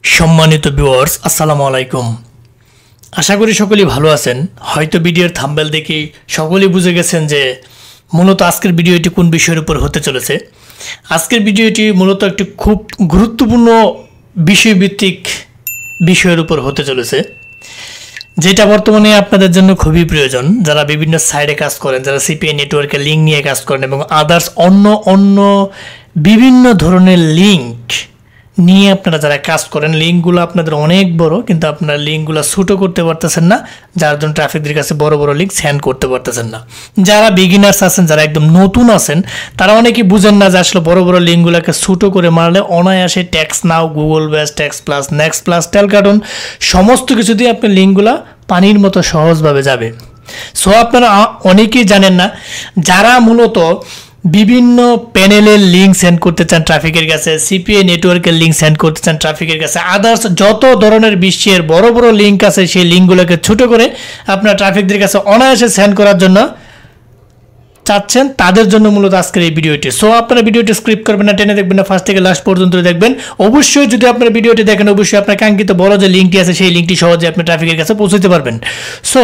সম্মানিত ভিউয়ার্স আসসালামু আলাইকুম। আশা করি সকলেই ভালো আছেন। হয়তো ভিডিওর থাম্বনেল দেখে সকলেই বুঝে গেছেন যে মূলত আজকের ভিডিওটি কোন বিষয়ের উপর হতে চলেছে। আজকের ভিডিওটি মূলত একটি খুব গুরুত্বপূর্ণ বিষয়ভিত্তিক বিষয়ের উপর হতে চলেছে, যেটা বর্তমানে আপনাদের জন্য খুবই প্রয়োজন। যারা বিভিন্ন সাইডে কাজ করেন, যারা সিপিআই নেটওয়ার্কের লিঙ্ক নিয়ে কাজ করেন এবং আদার্স অন্য বিভিন্ন ধরনের লিঙ্ক নিয়ে আপনারা যারা কাজ করেন, লিঙ্কগুলো আপনাদের অনেক বড়, কিন্তু আপনারা লিঙ্কগুলো ছোটো করতে পারতেছেন না, যার জন্য ট্রাফিকদের কাছে বড় বড় লিঙ্ক সেন্ড করতে পারতেছেন না। যারা বিগিনার্স আছেন, যারা একদম নতুন আছেন, তারা অনেকেই বুঝেন না যে আসলে বড় বড় লিঙ্কগুলোকে ছোটো করে মারলে অনায়াসে ট্যাক্স নাও, Google base, tax plus, next plus, টেলকার্টন সমস্ত কিছু দিয়ে আপনি লিঙ্কগুলো পানির মতো সহজভাবে যাবে। সো আপনারা অনেকেই জানেন না, যারা মূলত বিভিন্ন প্যানেলের লিঙ্ক সেন্ড করতে চান ট্রাফিকের কাছে, সিপিআই নেটওয়ার্কের লিঙ্ক সেন্ড করতে চান ট্রাফিকের কাছে, আদার্স যত ধরনের বিশ্বের বড় বড় লিঙ্ক আছে সেই লিঙ্কগুলোকে ছোটো করে আপনার ট্রাফিকদের কাছে অনায়াসে সেন্ড করার জন্য চাচ্ছেন, তাদের জন্য মূলত আজকের এই ভিডিওটি। সো আপনারা ভিডিওটি স্ক্রিপ্ট করবেন না, টেনে দেখবেন না, ফার্স্ট থেকে লাস্ট পর্যন্ত দেখবেন। অবশ্যই যদি আপনারা ভিডিওটি দেখেন, অবশ্যই আপনার কাঙ্ক্ষিত বড় যে লিঙ্কটি আছে সেই লিঙ্কটি সহজে আপনি ট্রাফিকের কাছে পৌঁছতে পারবেন। সো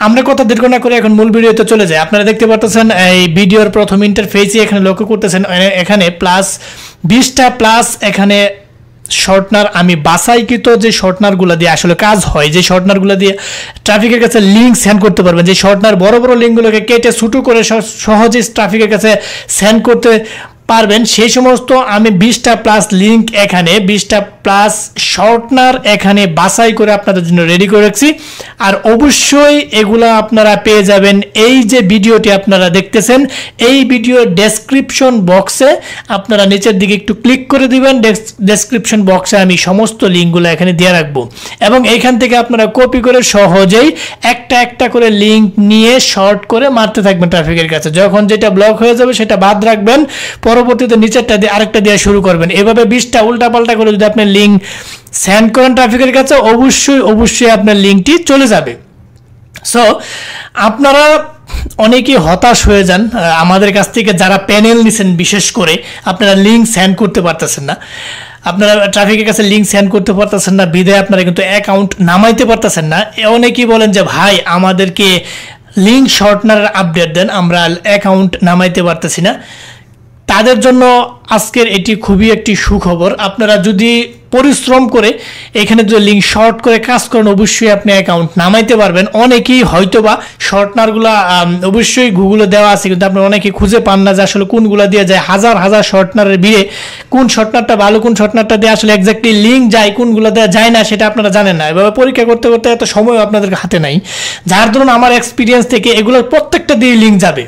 আমরা কথা দীর্ঘ না করে এখন মূল ভিডিওতে চলে যাই। আপনারা দেখতে পাচ্ছেন এই ভিডিওর প্রথম ইন্টারফেসই এখানে লক্ষ্য করতেছেন, এখানে প্লাস 20টা প্লাস এখানে শর্টনার আমি বাছাইকৃত যে শর্টনারগুলো দিয়ে আসলে কাজ হয়, যে শর্টনারগুলো দিয়ে ট্রাফিকের কাছে লিঙ্ক সেন্ড করতে পারবেন, যে শর্টনার বড় বড় লিঙ্কগুলোকে কেটে ছোটো করে সহজে ট্রাফিকের কাছে সেন্ড করতে পারবেন, সেই সমস্ত আমি 20টা প্লাস লিঙ্ক এখানে 20টা প্লাস শর্টনার এখানে বাছাই করে আপনাদের জন্য রেডি করে রাখছি। আর অবশ্যই এগুলা আপনারা পেয়ে যাবেন এই যে ভিডিওটি আপনারা দেখতেছেন, এই ভিডিও ডেসক্রিপশন বক্সে আপনারা নিচের দিকে একটু ক্লিক করে দিবেন। ডেসক্রিপশন বক্সে আমি সমস্ত লিঙ্কগুলো এখানে দিয়ে রাখবো এবং এইখান থেকে আপনারা কপি করে সহজেই একটা একটা করে লিঙ্ক নিয়ে শর্ট করে মারতে থাকবেন ট্রাফিকের কাছে। যখন যেটা ব্লক হয়ে যাবে সেটা বাদ রাখবেন, পরবর্তীতে নিচেরটা দিয়ে আরেকটা দিয়ে শুরু করবেন। এভাবে 20টা উল্টাপাল্টা করে যদি আপনি লিঙ্ক সেন্ড করেন ট্রাফিকের কাছে, অবশ্যই আপনার লিঙ্কটি চলে যাবে। সো আপনারা অনেকেই হতাশ হয়ে যান আমাদের কাছ থেকে, যারা প্যানেল নিছেন বিশেষ করে আপনারা লিঙ্ক সেন্ড করতে পারতেছেন না, আপনারা ট্রাফিকের কাছে লিঙ্ক সেন্ড করতে পারতেছেন না, বিদায় আপনারা কিন্তু অ্যাকাউন্ট নামাইতে পারতেছেন না। অনেকেই বলেন যে ভাই আমাদেরকে লিঙ্ক শর্টনারের আপডেট দেন, আমরা অ্যাকাউন্ট নামাইতে পারতেছি না। তাদের জন্য আজকের এটি খুবই একটি সুখবর। আপনারা যদি পরিশ্রম করে এখানে যদি লিঙ্ক শর্ট করে কাজ করেন, অবশ্যই আপনি অ্যাকাউন্ট নামাইতে পারবেন। অনেকেই হয়তো বা শর্টনারগুলো অবশ্যই গুগলে দেওয়া আছে, কিন্তু আপনারা অনেকেই খুঁজে পান না যে আসলে কোনগুলো দিয়ে যায়। হাজার হাজার শর্টনারের ভিড়ে কোন শর্টনারটা ভালো, কোন শর্টনারটা দিয়ে আসলে এক্স্যাক্টলি লিঙ্ক যায়, কোনগুলো দেওয়া যায় না সেটা আপনারা জানেন না। এভাবে পরীক্ষা করতে করতে এত সময় আপনাদের হাতে নাই, যার ধরুন আমার এক্সপিরিয়েন্স থেকে এগুলোর প্রত্যেকটা দিয়ে লিঙ্ক যাবে।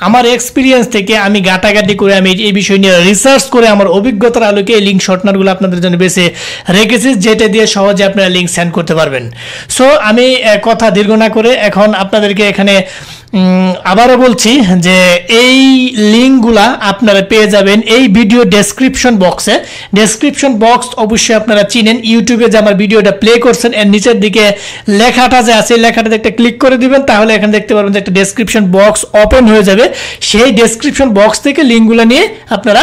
আমার এক্সপিরিয়েন্স থেকে আমি গাটাগাটি করে আমি এই বিষয় নিয়ে রিসার্চ করে আমার অভিজ্ঞতার আলোকে এই লিঙ্ক শর্টনারগুলো আপনাদের জন্য বেছে রেখেছি, যেটা দিয়ে সহজে আপনারা লিঙ্ক সেন্ড করতে পারবেন। সো আমি কথা দীর্ঘ না করে এখন আপনাদেরকে এখানে আবারও বলছি যে এই লিঙ্কগুলা আপনারা পেয়ে যাবেন এই ভিডিও ডেসক্রিপশন বক্সে। ডেসক্রিপশন বক্স অবশ্যই আপনারা চিনেন, ইউটিউবে যে আমার ভিডিওটা প্লে করছেন এর নিচের দিকে লেখাটা যে আছে, লেখাটাতে একটা ক্লিক করে দিবেন, তাহলে এখানে দেখতে পারবেন যে একটা ডেসক্রিপশন বক্স ওপেন হয়ে যাবে। সেই ডেসক্রিপশন বক্স থেকে লিঙ্কগুলো নিয়ে আপনারা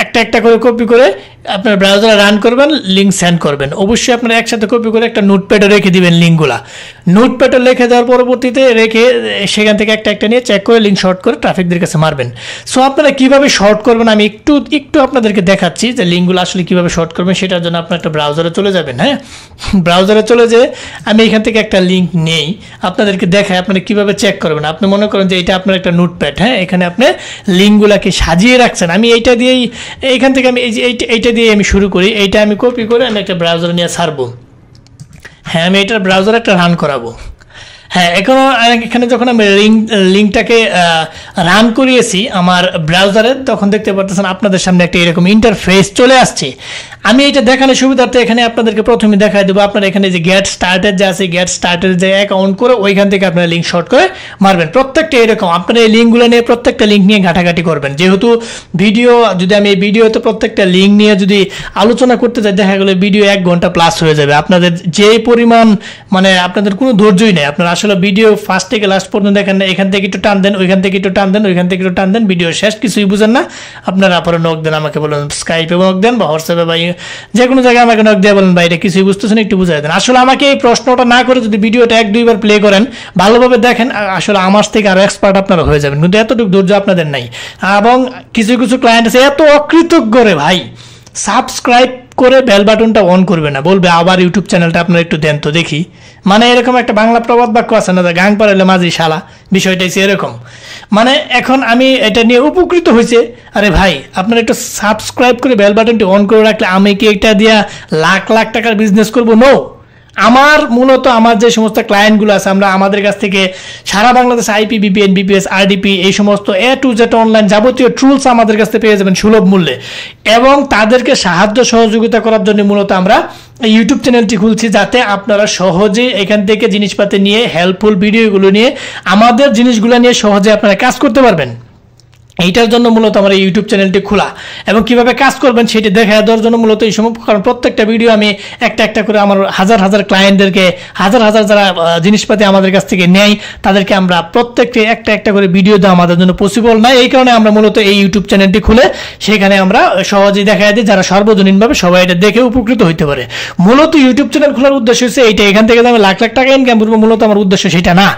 একটা একটা করে কপি করে আপনার ব্রাউজারে রান করবেন, লিঙ্ক সেন্ড করবেন। অবশ্যই আপনারা একসাথে কপি করে একটা নোটপ্যাডে রেখে দিবেন লিঙ্কগুলা। নোটপ্যাডে রেখে দেওয়ার পরবর্তীতে রেখে সেখান থেকে একটা একটা নিয়ে চেক করে লিঙ্ক শর্ট করে ট্রাফিকদের কাছে মারবেন। সো আপনারা কীভাবে শর্ট করবেন আমি একটু আপনাদেরকে দেখাচ্ছি যে লিঙ্কগুলো আসলে কীভাবে শর্ট করবেন। সেটার জন্য আপনার একটা ব্রাউজারে চলে যাবেন। হ্যাঁ, ব্রাউজারে চলে যেয়ে আমি এখান থেকে একটা লিঙ্ক নেই, আপনাদেরকে দেখায় আপনারা কীভাবে চেক করবেন। আপনি মনে করেন যে এটা আপনার একটা নোটপ্যাড, হ্যাঁ, এখানে আপনি লিঙ্কগুলোকে সাজিয়ে রাখছেন। আমি এইটা দিয়েই এইখান থেকে আমি এইটা দিয়ে আমি শুরু করি। এইটা আমি কপি করে আমি একটা ব্রাউজারে নিয়ে ছাড়বো। হ্যাঁ, আমি এটার ব্রাউজারে একটা রান করাবো। হ্যাঁ, এখানে যখন আমি লিঙ্কটাকে রান করিয়েছি আমার ব্রাউজারে, তখন দেখতে পাচ্ছেন আপনাদের সামনে একটা এরকম ইন্টারফেস চলে আসছে। আমি এটা দেখানোর সুবিধার্থে এখানে আপনাদেরকে প্রথমে দেখাই দেবো। আপনারা এখানে যে গেট স্টার্টেড যে আছে, গেট স্টার্টেড যে অ্যাকাউন্ট করে ওইখান থেকে আপনারা লিঙ্ক শর্ট করে মারবেন। প্রত্যেকটা এরকম আপনারা এই লিঙ্কগুলো নিয়ে প্রত্যেকটা লিঙ্ক নিয়ে ঘাটাঘাটি করবেন। যেহেতু ভিডিও যদি আমি এই ভিডিওতে প্রত্যেকটা লিঙ্ক নিয়ে যদি আলোচনা করতে চাই, দেখা গেলো ভিডিও 1 ঘন্টা প্লাস হয়ে যাবে। আপনাদের যে পরিমাণ মানে আপনাদের কোনো ধৈর্যই নেই। আপনারা আসলে ভিডিও ফার্স্ট থেকে লাস্ট পর্যন্ত দেখেন না, এখান থেকে একটু টান দেন, ওইখান থেকে একটু টান দেন, ওইখান থেকে একটু টান দেন, ভিডিও শেষ কিছুই বুঝেন না। আপনারা পরে নক দেন, আমাকে বলুন স্কাইপে নক দেন বা হোয়াটসঅ্যাপে বা যে কোনো জায়গায় আমাকে নক দিয়ে বলেন ভাই এটা কিছুই বুঝতেছেন একটু বুঝাই দেন। আসলে আমাকে এই প্রশ্নটা না করে যদি ভিডিওটা 1-2 বার প্লে করেন, ভালোভাবে দেখেন, আসলে আমার থেকে আরো এক্সপার্ট আপনারা হয়ে যাবেন, কিন্তু এতটুকু ধৈর্য আপনাদের নাই। এবং কিছু কিছু ক্লায়েন্ট আছে এত অকৃতজ্ঞ রে ভাই, সাবস্ক্রাইব করে বেল বাটনটা অন করবে না, বলবে আবার ইউটিউব চ্যানেলটা আপনারা একটু দেন তো দেখি। মানে এরকম একটা বাংলা প্রবাদ বাক্য আছে না, গাং পারাইলে মাঝি শালা, বিষয়টা হচ্ছে এরকম। মানে এখন আমি এটা নিয়ে উপকৃত হয়েছে, আরে ভাই আপনারা একটু সাবস্ক্রাইব করে বেল বাটনটি অন করে রাখলে আমি কি এটা দিয়া লাখ লাখ টাকার বিজনেস করবো? নো। আমার মূলত আমার যে সমস্ত ক্লায়েন্টগুলো আছে, আমরা আমাদের কাছ থেকে সারা বাংলাদেশে আইপি, বিপিএন, বিপিএস, আরডিপি এই সমস্ত A to Z অনলাইন যাবতীয় টুলস আমাদের কাছ থেকে পেয়ে যাবেন সুলভ মূল্যে। এবং তাদেরকে সাহায্য সহযোগিতা করার জন্য মূলত আমরা ইউটিউব চ্যানেলটি খুলছি, যাতে আপনারা সহজে এখান থেকে জিনিসপাতি নিয়ে, হেল্পফুল ভিডিওগুলো নিয়ে, আমাদের জিনিসগুলো নিয়ে সহজে আপনারা কাজ করতে পারবেন। এইটার জন্য মূলত আমার এই ইউটিউব চ্যানেলটি খোলা, এবং কিভাবে কাজ করবেন সেটি দেখা দেওয়ার জন্য মূলত এই সময়, কারণ প্রত্যেকটা ভিডিও আমি একটা একটা করে আমার হাজার হাজার ক্লায়েন্টদেরকে, হাজার হাজার যারা জিনিসপাতি আমাদের কাছ থেকে নেয় তাদেরকে আমরা প্রত্যেককে একটা একটা করে ভিডিও দেওয়া আমাদের জন্য পসিবল নয়। এই কারণে আমরা মূলত এই ইউটিউব চ্যানেলটি খুলে সেখানে আমরা সহজেই দেখা দিই, যারা সর্বজনীনভাবে সবাই এটা দেখে উপকৃত হইতে পারে। মূলত ইউটিউব চ্যানেল খোলার উদ্দেশ্য হচ্ছে এইটা, এখান থেকে আমি লাখ লাখ টাকা ইনকাম করবো, মূলত আমার উদ্দেশ্য সেটা না।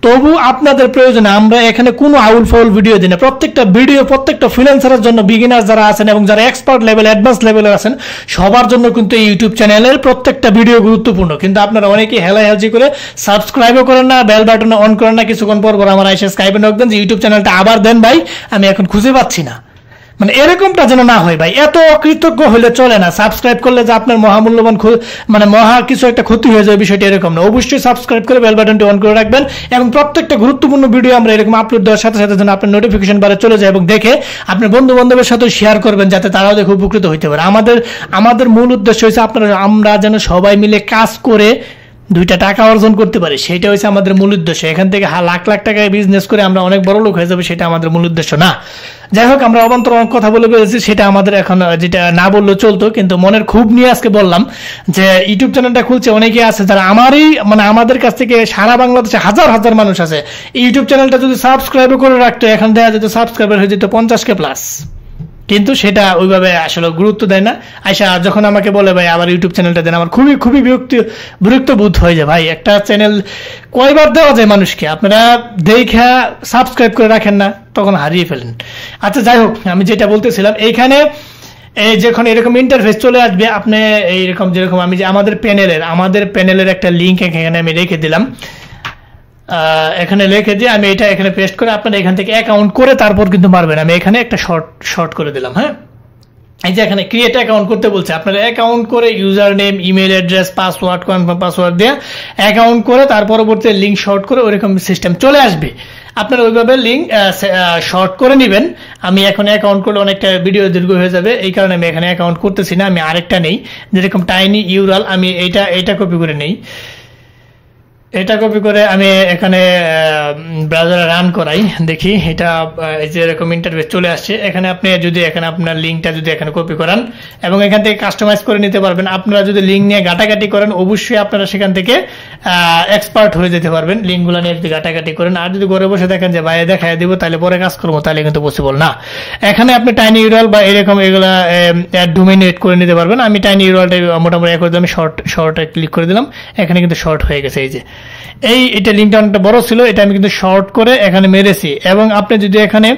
তবু আপনাদের প্রয়োজনে আমরা এখানে কোনো আউল ফাউল ভিডিও দিই না। প্রত্যেকটা ভিডিও প্রত্যেকটা ফ্রিল্যান্সারের জন্য, বিগিনার যারা আছেন এবং যারা এক্সপার্ট লেভেল, অ্যাডভান্স লেভেলের আছেন, সবার জন্য কিন্তু এই ইউটিউব চ্যানেলের প্রত্যেকটা ভিডিও গুরুত্বপূর্ণ। কিন্তু আপনারা অনেকেই হেলাহেলজি করে সাবস্ক্রাইবও করেন না, বেল বাটনে অন করেন না, কিছুক্ষণ পর আমার এসে স্কাইপে নক দেন যে ইউটিউব চ্যানেলটা আবার দেন ভাই, আমি এখন খুঁজে পাচ্ছি না। মানে এরকমটা যেন না হয় ভাই, এত অকৃতজ্ঞ হলে চলে না। সাবস্ক্রাইব করলে যে আপনার মহামূল্যবান মানে মহা কিছু একটা ক্ষতি হয়ে যায়, বিষয়টা এরকম না। অবশ্যই সাবস্ক্রাইব করে বেল বাটনটি অন করে রাখবেন, এবং প্রত্যেকটা গুরুত্বপূর্ণ ভিডিও আমরা এরকম আপলোড দেওয়ার সাথে সাথে যেন আপনার নোটিফিকেশন বারে চলে যায়, এবং দেখে আপনার বন্ধু বান্ধবের সাথে শেয়ার করবেন, যাতে তারাও দেখে উপকৃত হইতে পারে। আমাদের মূল উদ্দেশ্য হচ্ছে আমরা যেন সবাই মিলে কাজ করে 2টা টাকা অর্জন করতে পারি, সেটা হচ্ছে আমাদের মূল উদ্দেশ্য। এখান থেকে লাখ লাখ টাকায় বিজনেস করে আমরা অনেক বড় লোক হয়ে যাবে, সেটা আমাদের মূল উদ্দেশ্য না। যাই হোক, আমরা অবান্তর অনেক কথা বলে ফেলেছি, সেটা আমাদের এখন যেটা না বললেও চলতো, কিন্তু মনের ক্ষোভ নিয়ে আজকে বললাম যে ইউটিউব চ্যানেলটা খুলছে। অনেকে আছে যারা আমাদের কাছ থেকে সারা বাংলাদেশে হাজার হাজার মানুষ আছে, ইউটিউব চ্যানেলটা যদি সাবস্ক্রাইব করে রাখতো, এখন দেখা যেত সাবস্ক্রাইবার হয়ে যেত 50K প্লাস, কিন্তু সেটা ওইভাবে আসলে গুরুত্ব দেয় না। আয়সা যখন আমাকে বলে ভাই আবার ইউটিউব চ্যানেলটা দেন, আমার খুবই খুবই বিরক্ত বোধ হয়ে যায়। ভাই একটা চ্যানেল কয়বার দেওয়া যায় মানুষকে? আপনারা দেখা সাবস্ক্রাইব করে রাখেন না, তখন হারিয়ে ফেলেন। আচ্ছা যাই হোক, আমি যেটা বলতেছিলাম, এইখানে যখন এরকম ইন্টারফেস চলে আসবে, আপনি এইরকম যেরকম আমি যে আমাদের প্যানেলের একটা লিঙ্ক এখানে আমি রেখে দিলাম, এখানে লিখে দিয়ে আমি এটা এখানে পেস্ট করে আপনারা এখান থেকে অ্যাকাউন্ট করে তারপর কিন্তু মারবেন। আমি এখানে একটা শর্ট করে দিলাম। হ্যাঁ, এই যে এখানে ক্রিয়েট অ্যাকাউন্ট করতে বলছে, আপনারা অ্যাকাউন্ট করে user name, email address, password, confirm password দিয়ে অ্যাকাউন্ট করে তার পরবর্তী লিঙ্ক শর্ট করে ওইরকম সিস্টেম চলে আসবে। আপনারা ওইভাবে লিঙ্ক শর্ট করে নেবেন। আমি এখন অ্যাকাউন্ট করলে অনেকটা ভিডিও দীর্ঘ হয়ে যাবে, এই কারণে আমি এখানে অ্যাকাউন্ট করতেছি না। আমি আরেকটা নেই, যেরকম টাইনি ইউরাল, আমি এটা কপি করে নেই। এটা কপি করে আমি এখানে ব্রাউজারে রান করাই, দেখি এটা যে এরকম ইন্টারফেস চলে আসছে। এখানে আপনি যদি এখানে আপনার লিঙ্কটা যদি এখানে কপি করান এবং এখান থেকে কাস্টমাইজ করে নিতে পারবেন। আপনারা যদি লিঙ্ক নিয়ে ঘাটাঘাটি করেন, অবশ্যই আপনারা সেখান থেকে এক্সপার্ট হয়ে যেতে পারবেন। লিঙ্কগুলো নিয়ে যদি ঘাটাঘাটি করেন, আর যদি ঘরে বসে দেখেন যে বাইরে দেখাই দিব তাহলে পরে কাজ করবো, তাহলে কিন্তু পসিবল না। এখানে আপনি টাইনি ইউরাল বা এরকম এগুলা ডোমেইন এড করে নিতে পারবেন। আমি টাইনি ইউরালটা মোটামুটি করে দিলাম, শর্টে ক্লিক করে দিলাম, এখানে কিন্তু শর্ট হয়ে গেছে। এই যে এটা লিঙ্কটা অনেকটা বড় ছিল, এটা আমি কিন্তু শর্ট করে এখানে মেরেছি। এবং আপনি যদি এখানে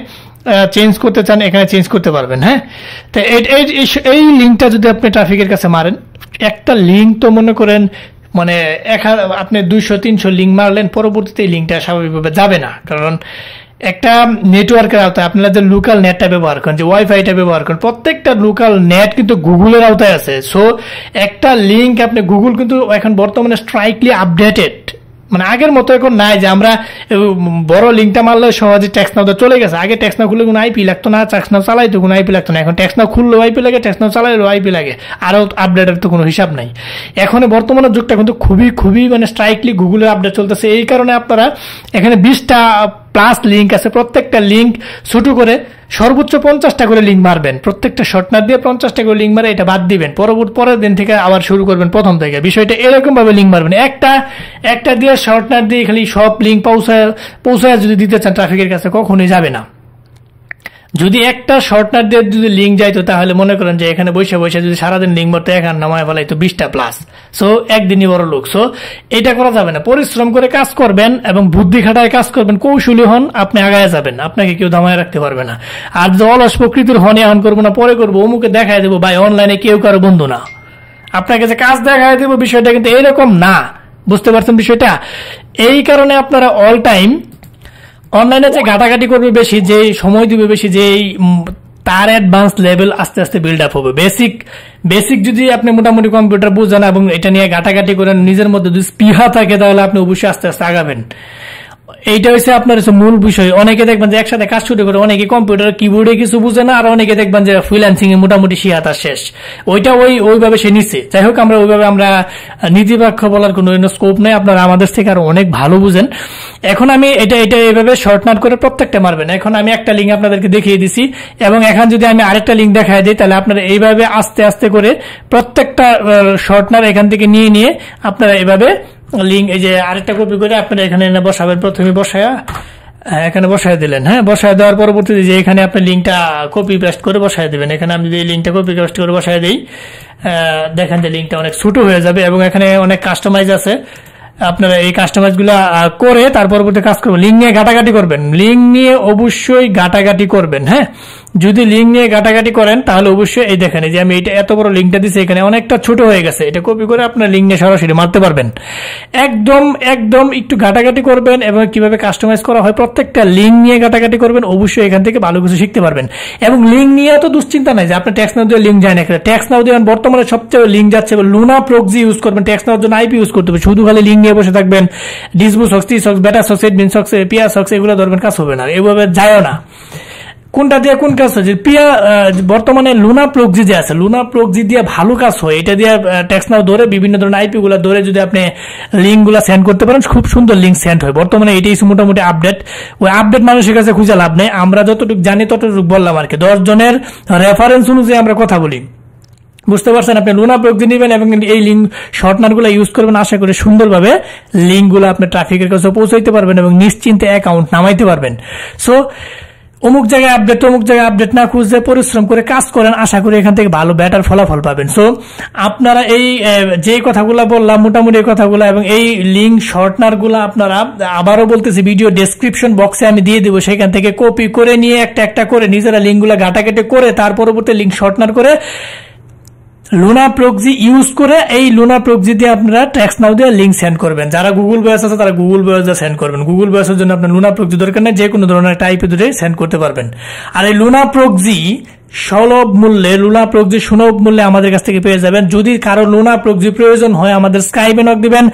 চেঞ্জ করতে চান, এখানে চেঞ্জ করতে পারবেন। হ্যাঁ, তো এই লিঙ্কটা যদি আপনি ট্রাফিকের কাছে মারেন, একটা লিঙ্ক তো মনে করেন মানে আপনি 200-300 লিঙ্ক মারলেন, পরবর্তীতে এই লিঙ্কটা স্বাভাবিকভাবে যাবে না। কারণ একটা নেটওয়ার্কের আওতায় আপনারা যে লোকাল নেটটা ব্যবহার করেন, যে ওয়াইফাইটা ব্যবহার করেন, প্রত্যেকটা লোকাল নেট কিন্তু গুগলের আওতায় আছে। সো একটা লিঙ্ক আপনি গুগল কিন্তু এখন বর্তমানে স্ট্রাইকলি আপডেটেড, মানে আগের মতো এখন নাই যে আমরা বড় লিঙ্কটা মারলে সহজে ট্যাক্স নাও চলে গেছে। আগে ট্যাক্স নাও খুললে কোনো আইপি লাগতো না, ট্যাক্স নাও চালাইতো কোনো আইপি লাগতো না। এখন ট্যাক্স নাও খুললেও আইপি লাগে, ট্যাক্স নাও চালাইলেও আইপি লাগে, আরও আপডেটের তো কোনো হিসাব নাই। এখন বর্তমানের যুগটা কিন্তু খুবই খুবই মানে স্ট্রাইকলি গুগলের আপডেট চলতেছে। এই কারণে আপনারা এখানে 20টা প্লাস লিঙ্ক আছে, প্রত্যেকটা লিঙ্ক ছোট করে সর্বোচ্চ 50টা করে লিঙ্ক মারবেন। প্রত্যেকটা শর্ট না দিয়ে 50টা করে লিঙ্ক মারে এটা বাদ দিবেন, পরের দিন থেকে আবার শুরু করবেন প্রথম থেকে। বিষয়টা এরকম ভাবে লিঙ্ক মারবেন, একটা দিয়ে শর্ট না দিয়ে খালি সব লিঙ্ক পৌঁছায় যদি দিতে চান ট্রাফিকের কাছে, কখনোই যাবে না। যদি একটা শর্টনার দিয়ে যদি লিঙ্ক যাইতো তাহলে মনে করেন যে এখানে বসে বসে যদি সারাদিন লিঙ্ক মারতে এখানে নামায় ফেলাইতো 20টা প্লাস, সো একদিনই বড় লোক। সো এটা করা যাবে না। পরিশ্রম করে কাজ করবেন এবং বুদ্ধি খাটায় কাজ করবেন, কৌশলী হন, আপনি আগায় যাবেন, আপনাকে কেউ দামায় রাখতে পারবে না। আর যে অলস প্রকৃতির হন এখন করবো না পরে করবো, অমুকে দেখায় দেবো, ভাই অনলাইনে কেউ কারো বন্ধু না, আপনাকে যে কাজ দেখায় দেবো বিষয়টা কিন্তু এরকম না। বুঝতে পারছেন বিষয়টা? এই কারণে আপনারা অল টাইম অনলাইনে যে ঘাটাঘাটি করবে বেশি, যে সময় দিবে বেশি, যে তার অ্যাডভান্স লেভেল আস্তে আস্তে বিল্ড আপ হবে। বেসিক যদি আপনি মোটামুটি কম্পিউটার বুঝেন এবং এটা নিয়ে ঘাটাঘাটি করেন, নিজের মধ্যে যদি স্পৃহা থাকে, তাহলে আপনি অবশ্যই আস্তে আস্তে আগাবেন। এইটা হচ্ছে আপনার মূল বিষয়। অনেকে দেখবেন যে একসাথে কাজ শুরু করে, অনেকে কম্পিউটার কিবোর্ডে কিছু বুঝে না, আর অনেকে দেখবেন যে ফ্রিল্যান্সিং এ মোটামুটি শিয়াতা শেষ, ওইটা ওইভাবে সে নিচ্ছে। যাই হোক, ওইভাবে আমরা নীতিপক্ষ বলার কোনো স্কোপ নেই, আপনারা আমাদের থেকে আরো অনেক ভালো বুঝেন। এখন আমি এটা এইভাবে শর্টনার করে প্রত্যেকটা মারবেন। এখন আমি একটা লিঙ্ক আপনাদেরকে দেখিয়ে দিছি, এবং এখন যদি আমি আরেকটা লিঙ্ক দেখাই দিই, তাহলে আপনারা এইভাবে আস্তে আস্তে করে প্রত্যেকটা শর্টনার এখান থেকে নিয়ে আপনারা এইভাবে লিঙ্ক, এই যে আরেকটা কপি করে আপনারা এখানে এনে বসাবেন। প্রথমে বসায়া এখানে বসায় দিলেন, হ্যাঁ, বসায় দেওয়ার পরবর্তীতে যে এখানে আপনি লিঙ্কটা কপি পেস্ট করে বসায় দিবেন। এখানে আমি যদি এই লিঙ্কটা কপি পেস্ট করে বসায় দিই, দেখেন যে লিঙ্কটা অনেক ছোট হয়ে যাবে, এবং এখানে অনেক কাস্টমাইজ আছে। আপনারা এই কাস্টমাইজ গুলা করে তার পরবর্তী কাজ করবেন। লিঙ্ক নিয়ে ঘাটাঘাটি করবেন, লিঙ্ক নিয়ে অবশ্যই ঘাটাঘাটি করবেন। হ্যাঁ, যদি লিঙ্ক নিয়ে ঘাটাঘাটি করেন তাহলে অবশ্যই এই দেখেন যে আমি এটা এত বড় লিঙ্কটা দিচ্ছি, এখানে অনেকটা ছোট হয়ে গেছে, এটা কপি করে আপনার লিঙ্ক নিয়ে সরাসরি মারতে পারবেন। একদম একটু ঘাটাঘাটি করবেন, এবং কিভাবে কাস্টমাইজ করা হয় প্রত্যেকটা লিঙ্ক নিয়ে ঘাটাঘাটি করবেন, অবশ্যই এখান থেকে ভালো কিছু শিখতে পারবেন। এবং লিঙ্ক নিয়ে তো দুশ্চিন্তা নাই যে আপনার ট্যাক্স নাও দিয়ে লিঙ্ক যায় না। ট্যাক্স নাও দিয়ে বর্তমানে সবচেয়ে লিঙ্ক যাচ্ছে, লুনা প্রক্সি ইউজ করবেন, ট্যাক্স নাওর জন্য আইপি ইউজ করতে হবে, শুধু খালি লিঙ্ক নিয়ে বসে থাকবেন। ডিসবু সক্স, টি সক্স, বেটা সক্স, এডমিন সক্স, পিয়া সক্স, এগুলো ধরবেন, কাজ হবে না, এভাবে যায়ও না। কোনটা দিয়ে কোন কাজ হচ্ছে? বর্তমানে লুনা প্রক্সি যে আছে, লুনা প্রক্সি দিয়ে ভালো কাজ হয়। এটা দিয়ে ট্যাক্স নাও ধরে বিভিন্ন ধরনের আইপি গুলা ধরে যদি আপনি লিঙ্ক গুলা সেন্ড করতে পারেন, খুব সুন্দর লিঙ্ক সেন্ড হয়। বর্তমানে এটাই মোটামুটি আপডেট। ওই আপডেট মানুষের কাছে খুঁজে লাভ নেই, আমরা যতটুকু জানি ততটুকু বললাম আর কি। 10 জনের রেফারেন্স অনুযায়ী আমরা কথা বলি। বুঝতে পারছেন? আপনি লুনা প্রক্সি নেবেন এবং এই লিঙ্ক শর্টনার গুলা ইউজ করবেন, আশা করি সুন্দরভাবে লিঙ্ক গুলো আপনি ট্রাফিকের কাছে পৌঁছাইতে পারবেন এবং নিশ্চিন্তে অ্যাকাউন্ট নামাইতে পারবেন। সো অমুক জায়গায় আপডেট, অমুক জায়গায় আপডেট না খুঁজে পরিশ্রম করে কাজ করেন, আশা করি এখান থেকে ভালো বেটার ফলাফল পাবেন। সো আপনারা এই যে কথাগুলো বললাম, মোটামুটি এই কথাগুলো এবং এই লিঙ্ক শর্টনার গুলো আপনারা, আবারও বলতেছি, ভিডিও ডেসক্রিপশন বক্সে আমি দিয়ে দেবো, সেখান থেকে কপি করে নিয়ে একটা করে নিজেরা লিঙ্ক গুলা ঘাটাঘাটি করে তার পরবর্তী লিঙ্ক শর্টনার করে লুনা প্রক্সি ইউজ করে, এই লুনা প্রক্সি দিয়ে আপনারা ট্যাক্স নাও দিয়ে লিঙ্ক সেন্ড করবেন। যারা গুগল ব্রাউজার আছে তারা গুগল ব্রাউজার সেন্ড করবেন। গুগল ব্রাউজারের জন্য আপনার লুনা প্রক্সি দরকার নেই, যে কোনো ধরনের টাইপে ধরে সেন্ড করতে পারবেন। আর এই লুনা প্রক্সি সুলভ মূল্যে, লুনা প্রক্সি সুলভ মূল্যে আমাদের কাছ থেকে পেয়ে যাবেন। যদি কারো লুনা প্রক্সি প্রয়োজন হয়, আমাদের স্কাইপে নক দিবেন,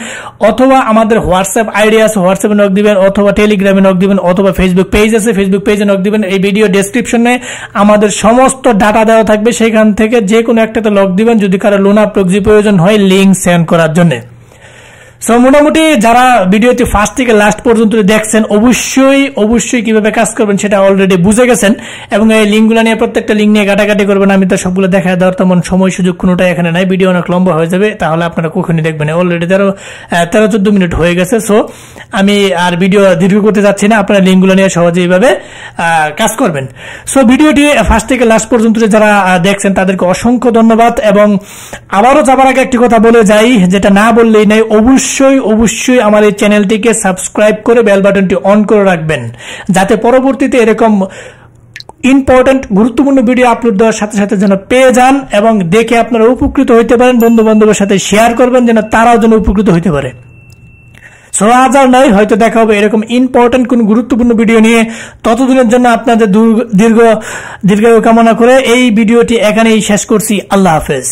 অথবা আমাদের হোয়াটসঅ্যাপ আইডি আছে, হোয়াটসঅ্যাপে নক দিবেন, অথবা টেলিগ্রামে নক দিবেন, অথবা ফেসবুক পেজ আছে, ফেসবুক পেজে নক দিবেন। এই ভিডিও ডেসক্রিপশনে আমাদের সমস্ত ডাটা দেওয়া থাকবে, সেখান থেকে যে কোনো একটাতে লক দিবেন যদি কারো লুনা প্রক্সি প্রয়োজন হয় লিঙ্ক সেন্ড করার জন্য। সো মোটামুটি যারা ভিডিওটি ফার্স্ট থেকে লাস্ট পর্যন্ত দেখছেন, অবশ্যই কিভাবে কাজ করবেন সেটা অলরেডি বুঝে গেছেন, এবং এই লিঙ্কগুলো নিয়ে প্রত্যেকটা লিঙ্ক নিয়ে ঘাটাঘাটি করবেন। আমি তো সবগুলো দেখা দেওয়ার তেমন সময় সুযোগ কোনোটাই এখানে নাই, ভিডিও অনেক লম্বা হয়ে যাবে, তাহলে আপনারা কখনই দেখবেন। অলরেডি 13-14 মিনিট হয়ে গেছে। সো আমি আর ভিডিও দীর্ঘ করতে যাচ্ছি না, আপনারা লিঙ্কগুলো নিয়ে সহজে এইভাবে কাজ করবেন। সো ভিডিওটি ফার্স্ট থেকে লাস্ট পর্যন্ত যারা দেখছেন তাদেরকে অসংখ্য ধন্যবাদ। এবং আবারও যাবার আগে একটি কথা বলে যাই, যেটা না বললেই নাই, অবশ্যই আমার এই চ্যানেলটিকে সাবস্ক্রাইব করে বেল বাটনটি অন করে রাখবেন, যাতে পরবর্তীতে এরকম ইম্পর্টেন্ট গুরুত্বপূর্ণ ভিডিও আপলোড দেওয়ার সাথে সাথে যেন পেয়ে যান এবং দেখে আপনারা উপকৃত হইতে পারেন। বন্ধু বান্ধবের সাথে শেয়ার করবেন যেন তারাও যেন উপকৃত হইতে পারে। সো আজ আর নয়, হয়তো দেখা হবে এরকম ইম্পর্টেন্ট কোন গুরুত্বপূর্ণ ভিডিও নিয়ে। ততদিনের জন্য আপনাদের দীর্ঘ কামনা করে এই ভিডিওটি এখানেই শেষ করছি। আল্লাহ হাফেজ।